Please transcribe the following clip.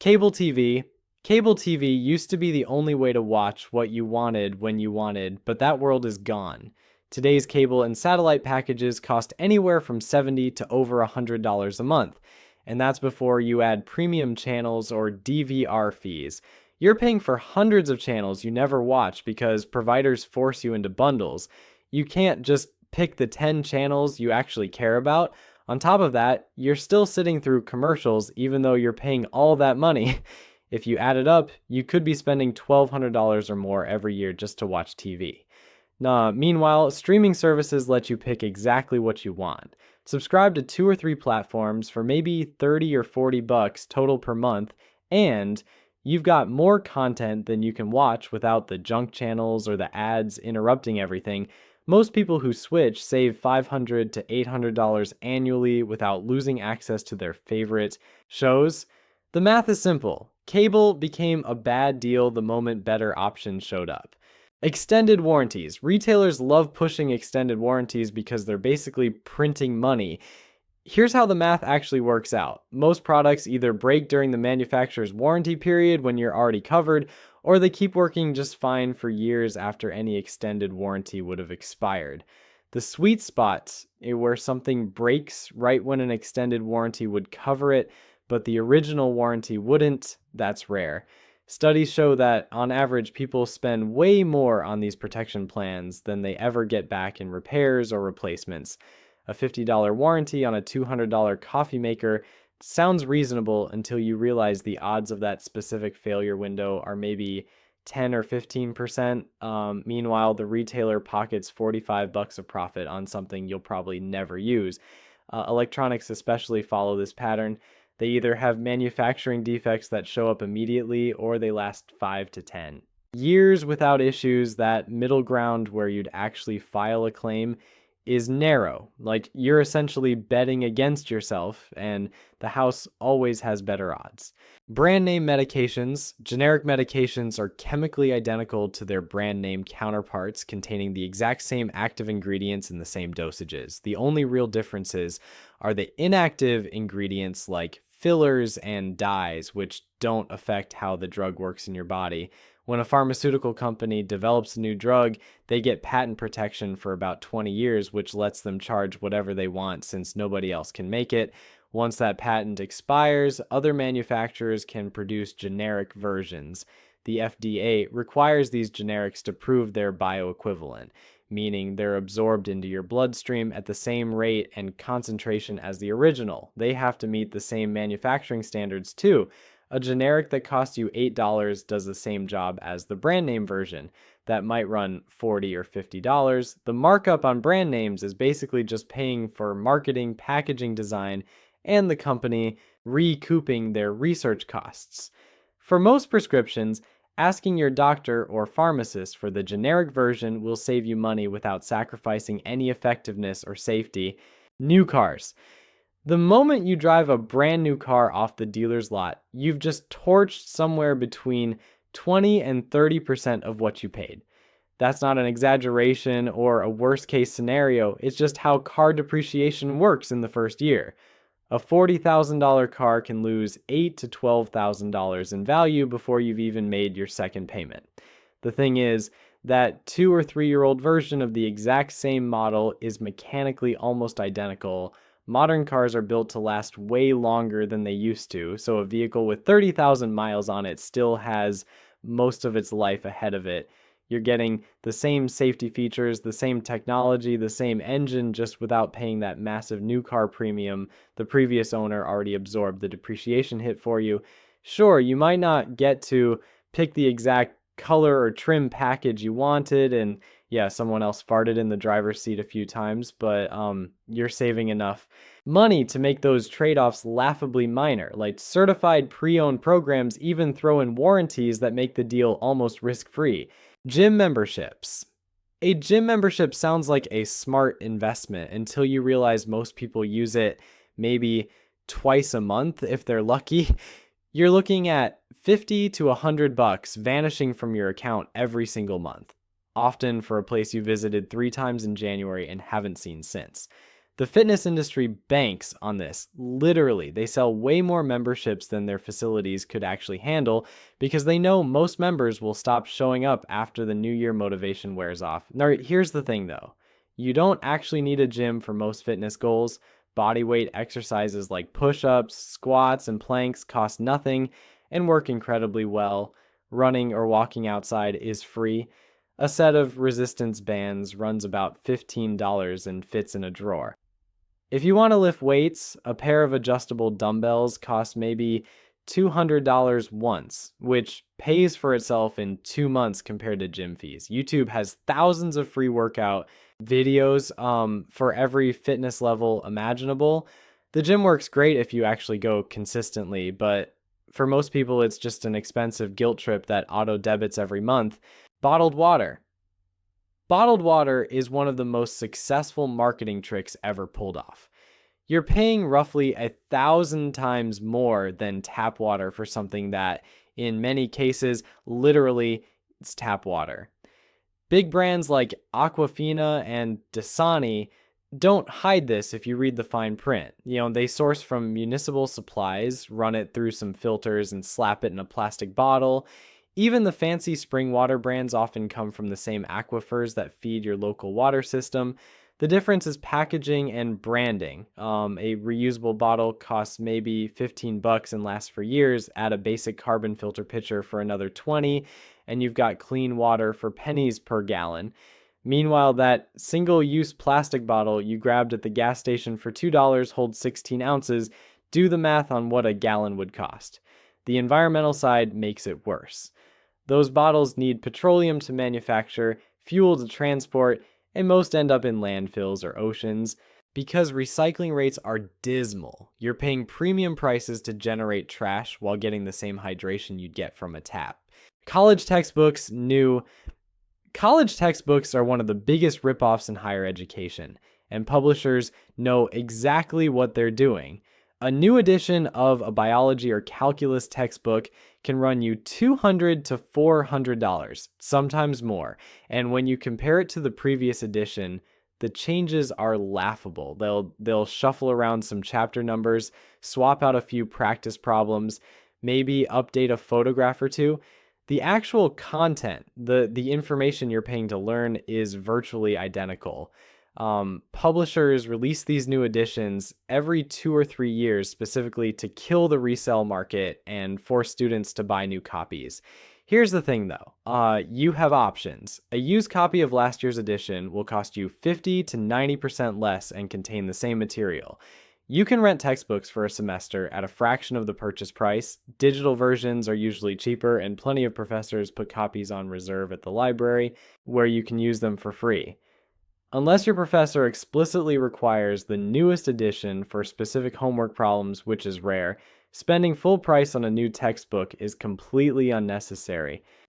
Cable TV. Cable TV used to be the only way to watch what you wanted when you wanted, but that world is gone. Today's cable and satellite packages cost anywhere from $70 to over $100 a month, and that's before you add premium channels or DVR fees. You're paying for hundreds of channels you never watch because providers force you into bundles. You can't just pick the 10 channels you actually care about. On top of that, you're still sitting through commercials even though you're paying all that money. If you add it up, you could be spending $1,200 or more every year just to watch TV. Meanwhile, streaming services let you pick exactly what you want. Subscribe to 2 or 3 platforms for maybe 30 or 40 bucks total per month, and you've got more content than you can watch without the junk channels or the ads interrupting everything. Most people who switch save $500 to $800 annually without losing access to their favorite shows. The math is simple. Cable became a bad deal the moment better options showed up. Extended warranties. Retailers love pushing extended warranties because they're basically printing money. Here's how the math actually works out. Most products either break during the manufacturer's warranty period when you're already covered, or they keep working just fine for years after any extended warranty would have expired. The sweet spot where something breaks right when an extended warranty would cover it, but the original warranty wouldn't, that's rare. Studies show that, on average, people spend way more on these protection plans than they ever get back in repairs or replacements. A $50 warranty on a $200 coffee maker sounds reasonable until you realize the odds of that specific failure window are maybe 10 or 15%. Meanwhile, the retailer pockets 45 bucks of profit on something you'll probably never use. Electronics especially follow this pattern. They either have manufacturing defects that show up immediately or they last 5 to 10 years without issues. That middle ground where you'd actually file a claim is narrow. Like, you're essentially betting against yourself, and the house always has better odds. Brand name medications. Generic medications are chemically identical to their brand name counterparts, containing the exact same active ingredients in the same dosages. The only real differences are the inactive ingredients like fillers and dyes, which don't affect how the drug works in your body. When a pharmaceutical company develops a new drug, they get patent protection for about 20 years, which lets them charge whatever they want since nobody else can make it. Once that patent expires, other manufacturers can produce generic versions. The FDA requires these generics to prove they're bioequivalent, meaning they're absorbed into your bloodstream at the same rate and concentration as the original. They have to meet the same manufacturing standards too. A generic that costs you $8 does the same job as the brand name version. That might run $40 or $50. The markup on brand names is basically just paying for marketing, packaging design, and the company recouping their research costs. For most prescriptions, asking your doctor or pharmacist for the generic version will save you money without sacrificing any effectiveness or safety. New cars. The moment you drive a brand new car off the dealer's lot, you've just torched somewhere between 20 and 30% of what you paid. That's not an exaggeration or a worst case scenario, it's just how car depreciation works in the first year. A $40,000 car can lose $8,000 to $12,000 in value before you've even made your second payment. The thing is, that 2 or 3-year-old version of the exact same model is mechanically almost identical. Modern cars are built to last way longer than they used to, so a vehicle with 30,000 miles on it still has most of its life ahead of it. You're getting the same safety features, the same technology, the same engine, just without paying that massive new car premium. The previous owner already absorbed the depreciation hit for you. Sure, you might not get to pick the exact color or trim package you wanted, and yeah, someone else farted in the driver's seat a few times, but you're saving enough money to make those trade-offs laughably minor. Like, certified pre-owned programs even throw in warranties that make the deal almost risk-free. Gym memberships. A gym membership sounds like a smart investment until you realize most people use it maybe twice a month if they're lucky. You're looking at 50 to 100 bucks vanishing from your account every single month, often for a place you visited 3 times in January and haven't seen since. The fitness industry banks on this. Literally, they sell way more memberships than their facilities could actually handle because they know most members will stop showing up after the New Year motivation wears off. Now, here's the thing though. You don't actually need a gym for most fitness goals. Body weight exercises like push-ups, squats, and planks cost nothing and work incredibly well. Running or walking outside is free. A set of resistance bands runs about $15 and fits in a drawer. If you want to lift weights, a pair of adjustable dumbbells costs maybe $200 once, which pays for itself in 2 months compared to gym fees. YouTube has thousands of free workout videos for every fitness level imaginable. The gym works great if you actually go consistently, but for most people, it's just an expensive guilt trip that auto debits every month. Bottled water. Bottled water is one of the most successful marketing tricks ever pulled off. You're paying roughly 1,000 times more than tap water for something that, in many cases, literally, it's tap water. Big brands like Aquafina and Dasani don't hide this if you read the fine print. They source from municipal supplies, run it through some filters, and slap it in a plastic bottle. Even the fancy spring water brands often come from the same aquifers that feed your local water system. The difference is packaging and branding. A reusable bottle costs maybe $15 and lasts for years. Add a basic carbon filter pitcher for another $20, and you've got clean water for pennies per gallon. Meanwhile, that single-use plastic bottle you grabbed at the gas station for $2 holds 16 ounces. Do the math on what a gallon would cost. The environmental side makes it worse. Those bottles need petroleum to manufacture, fuel to transport, and most end up in landfills or oceans. Because recycling rates are dismal, you're paying premium prices to generate trash while getting the same hydration you'd get from a tap. College textbooks are one of the biggest ripoffs in higher education, and publishers know exactly what they're doing. A new edition of a biology or calculus textbook can run you $200 to $400, sometimes more. And when you compare it to the previous edition, the changes are laughable. They'll shuffle around some chapter numbers, swap out a few practice problems, maybe update a photograph or two. The actual content, the information you're paying to learn is virtually identical. Publishers release these new editions every 2 or 3 years specifically to kill the resale market and force students to buy new copies. Here's the thing though, you have options. A used copy of last year's edition will cost you 50 to 90% less and contain the same material. You can rent textbooks for a semester at a fraction of the purchase price. Digital versions are usually cheaper, and plenty of professors put copies on reserve at the library where you can use them for free. Unless your professor explicitly requires the newest edition for specific homework problems, which is rare, spending full price on a new textbook is completely unnecessary.